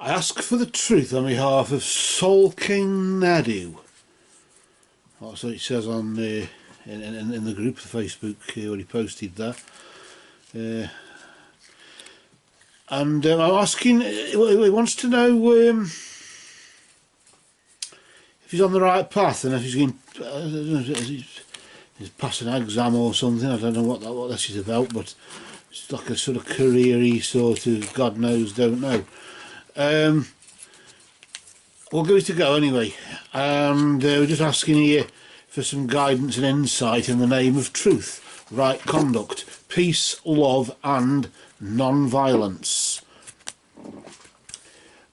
I ask for the truth on behalf of SoulKing Nedu. That's what it says on in the group, the Facebook, where he posted that. And I'm asking, he wants to know if he's on the right path and if he's going, he's passing an exam or something. I don't know what this is about, but it's like a sort of career-y sort of God knows, don't know. We'll give it a go anyway, and we're just asking here for some guidance and insight in the name of truth, right conduct, peace, love and non-violence.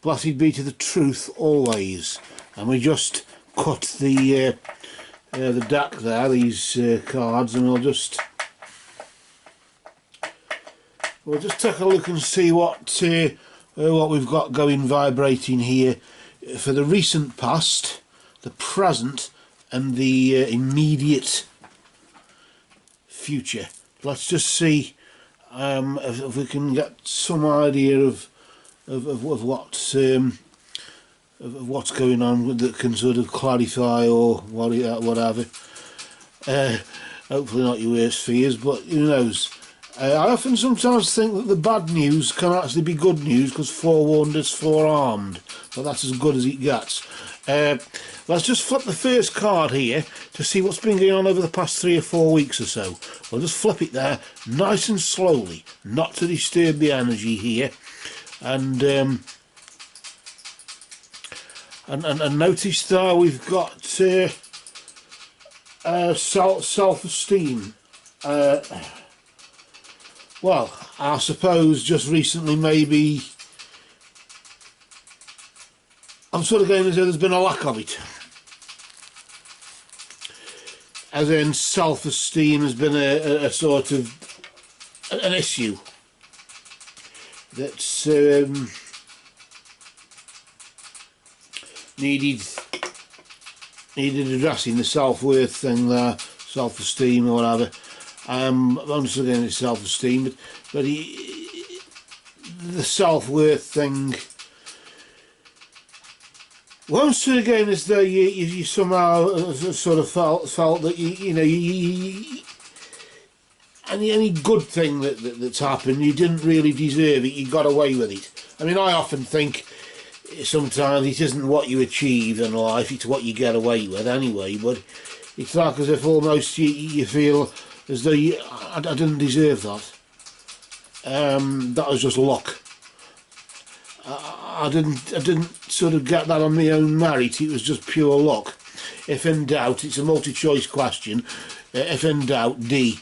Blessed be to the truth always. And we just cut the deck there, these cards, and we'll just take a look and see what we've got going, vibrating here for the recent past, the present and the immediate future. Let's just see if we can get some idea of what's going on that can sort of clarify or whatever. Hopefully not your worst fears, but who knows. I often sometimes think that the bad news can actually be good news, because forewarned is forearmed, but that's as good as it gets. Let's just flip the first card here to see what's been going on over the past 3 or 4 weeks or so. We'll just flip it there nice and slowly, not to disturb the energy here, and notice there we've got self-esteem. Well, I suppose just recently maybe I'm sort of going as though there's been a lack of it. As in self-esteem has been a sort of an issue that's needed addressing, the self-worth thing there, self-esteem or whatever. I'm just looking at self-esteem, but the self-worth thing, once sort of going as though you somehow sort of felt that any good thing that's happened, you didn't really deserve it, you got away with it. I mean, I often think sometimes it isn't what you achieve in life, it's what you get away with anyway, but it's like as if almost you feel as though I didn't deserve that. That was just luck. I didn't sort of get that on my own merit, it was just pure luck. If in doubt, it's a multi-choice question. If in doubt, D.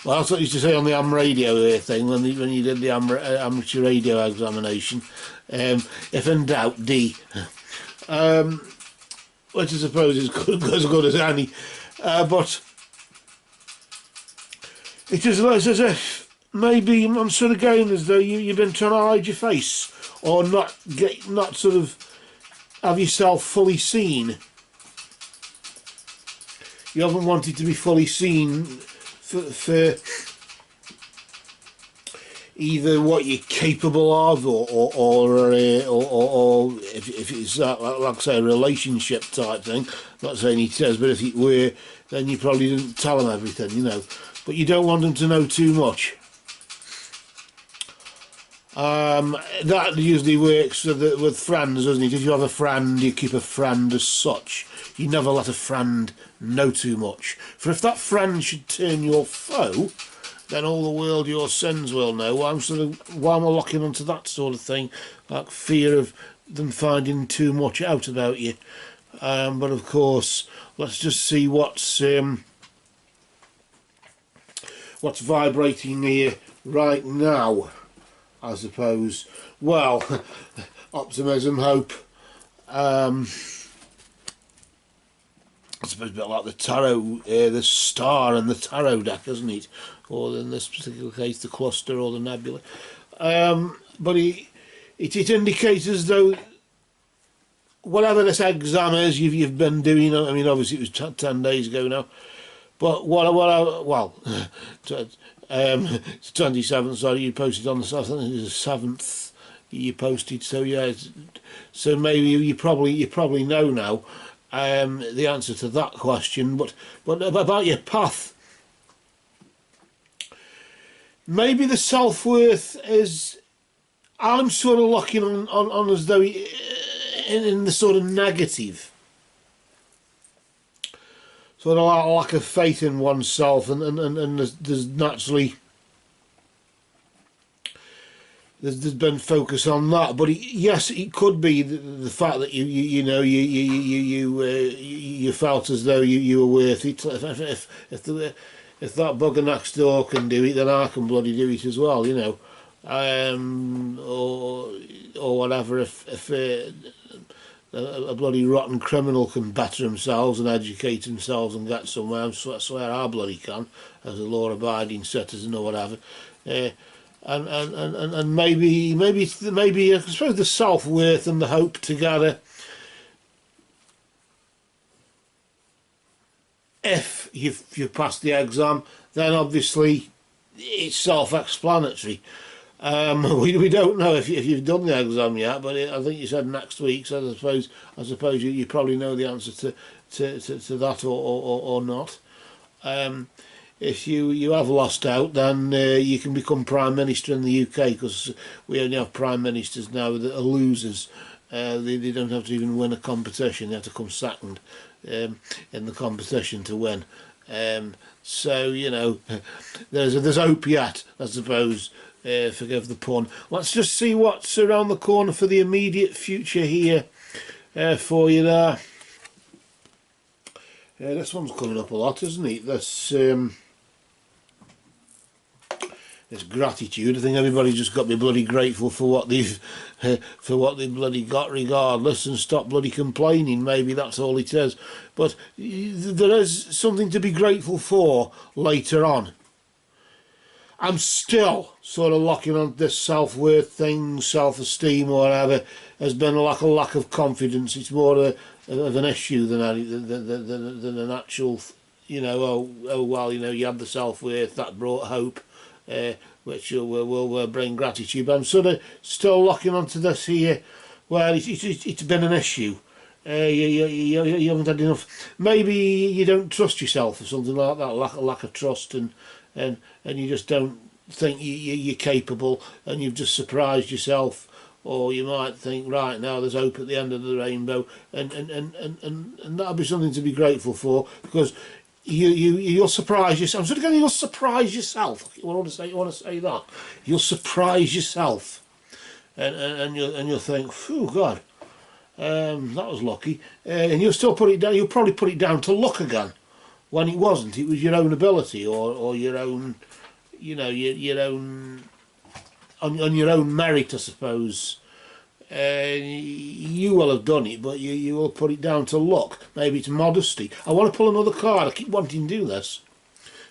Well, that's what I used to say on the AM radio thing when you did the amateur radio examination. If in doubt, D. Which I suppose is as good as any. But it is as if maybe I'm sort of going as though you've been trying to hide your face, or not sort of have yourself fully seen. You haven't wanted to be fully seen for either what you're capable of, or if it's like I say, a relationship type thing. Not saying he says, but if it were, then you probably didn't tell them everything, you know. But you don't want them to know too much. That usually works with friends, doesn't it? If you have a friend, you keep a friend as such. You never let a friend know too much. For if that friend should turn your foe, then all the world your sins will know. Why am I locking onto that sort of thing? Like fear of them finding too much out about you. But of course, let's just see what's vibrating here right now, I suppose. Well, optimism, hope. I suppose a bit like the tarot, the star and the tarot deck, isn't it? Or in this particular case, the cluster or the nebula. But it indicates as though whatever this exam is you've been doing. I mean, obviously it was 10 days ago now. But it's 27th. Sorry, you posted on the 7th. I think it was the 7th you posted. So yeah, so maybe you probably know now the answer to that question. But about your path, maybe the self-worth is, I'm sort of looking on as though in the sort of negative, sort of lack of faith in oneself, and there's naturally there's been focus on that. But yes, it could be the fact that you felt as though you were worth it. If that bugger next door can do it, then I can bloody do it as well, you know. Or whatever. If a bloody rotten criminal can better themselves and educate themselves and get somewhere, I swear I bloody can, as a law-abiding citizen or whatever. And maybe I suppose the self-worth and the hope together. If you've passed the exam, then obviously it's self-explanatory. We don't know if you've done the exam yet, but I think you said next week. So I suppose you probably know the answer to that or not. If you have lost out, then you can become Prime Minister in the UK, because we only have Prime Ministers now that are losers. They don't have to even win a competition; they have to come second in the competition to win. So you know, there's hope yet, I suppose. Forgive the pun. Let's just see what's around the corner for the immediate future here for you there. This one's coming up a lot, isn't it? This gratitude. I think everybody's just got to be bloody grateful for what they've bloody got, regardless, and stop bloody complaining. Maybe that's all it is. But there is something to be grateful for later on. I'm still sort of locking on this self-worth thing, self-esteem or whatever. There's been a lack of confidence. It's more of an issue than an actual, you know, oh well, you know, you had the self-worth, that brought hope, which will bring gratitude. But I'm sort of still locking onto this here, where it's been an issue. You haven't had enough. Maybe you don't trust yourself or something like that. Lack of trust, and you just don't think you're capable, and you've just surprised yourself. Or you might think, right, now there's hope at the end of the rainbow, and that'll be something to be grateful for, because you'll surprise yourself. I'm sort of going, you'll surprise yourself. I want to say that you'll surprise yourself, and you'll think, phew, God, that was lucky, and you'll still put it down. You'll probably put it down to luck again, when it wasn't. It was your own ability, or your own, you know, your own, on your own merit, I suppose. You will have done it, but you will put it down to luck. Maybe it's modesty. I want to pull another card. I keep wanting to do this,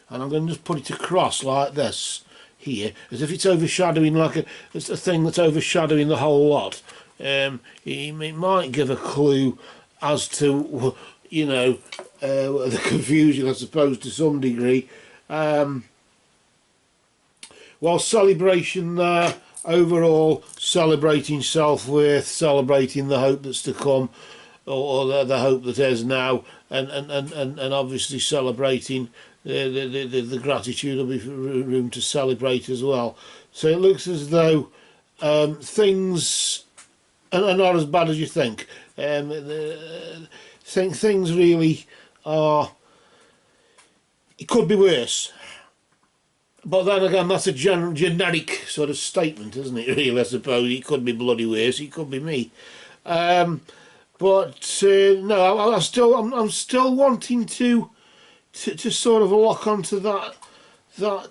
and I'm going to just put it across like this here, as if it's overshadowing, it's a thing that's overshadowing the whole lot. It might give a clue as to, you know, the confusion, I suppose, to some degree. While celebration there, overall, celebrating self-worth, celebrating the hope that's to come, or the hope that is now, and obviously celebrating the gratitude. There'll be room to celebrate as well. So it looks as though things are not as bad as you think. Things really are. It could be worse. But then again, that's a generic sort of statement, isn't it, really, I suppose? It could be bloody worse, it could be me. No, I'm still wanting to sort of lock onto that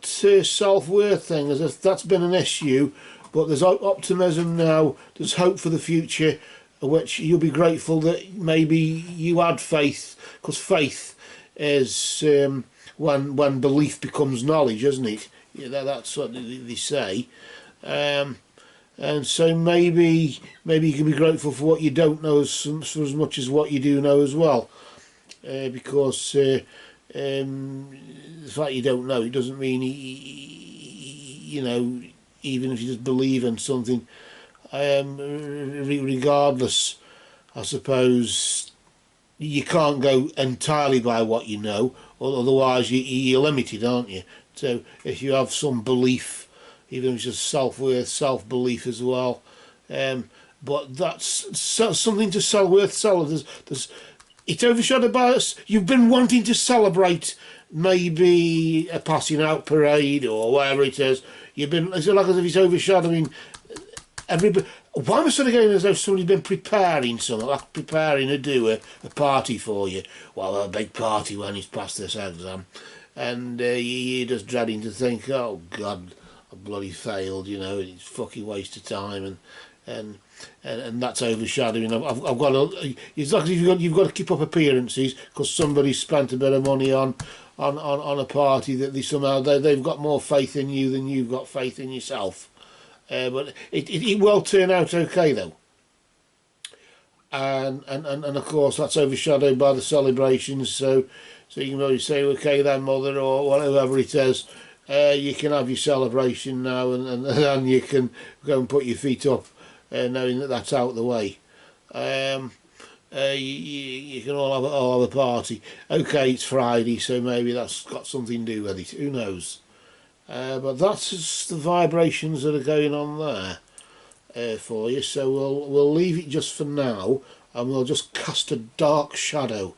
self-worth thing, as if that's been an issue. But there's optimism now, there's hope for the future, which you'll be grateful that maybe you had faith, because faith is... when belief becomes knowledge, isn't it? Yeah, that's what they say. And so maybe you can be grateful for what you don't know for as much as what you do know as well. Because the fact you don't know, it doesn't mean, you know, even if you just believe in something, regardless, I suppose you can't go entirely by what you know, otherwise you're limited, aren't you? So if you have some belief, even if it's just self-worth, self-belief as well, but that's something to self-worth. There's it's overshadowed by us. You've been wanting to celebrate maybe a passing out parade or whatever it is. You've been, it's like as if it's overshadowing everybody. Why am I sort of going as though somebody's been preparing something, like preparing to do a party for you? Well, a big party when he's passed this exam. And you're just dreading to think, oh God, I bloody failed, you know, it's a fucking waste of time. And that's overshadowing. I've got to, it's like you've got to keep up appearances because somebody spent a bit of money on a party that they've got more faith in you than you've got faith in yourself. But it will turn out okay though. And of course that's overshadowed by the celebrations. So you can maybe say, okay then, mother, or whatever it is. You can have your celebration now, and you can go and put your feet up, knowing that that's out of the way. You can all have a party. Okay, it's Friday, so maybe that's got something to do with it. Who knows? But that's just the vibrations that are going on there for you. So we'll leave it just for now, and we'll just cast a dark shadow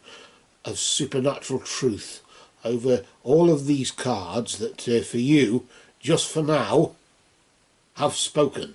of supernatural truth over all of these cards that for you, just for now, have spoken.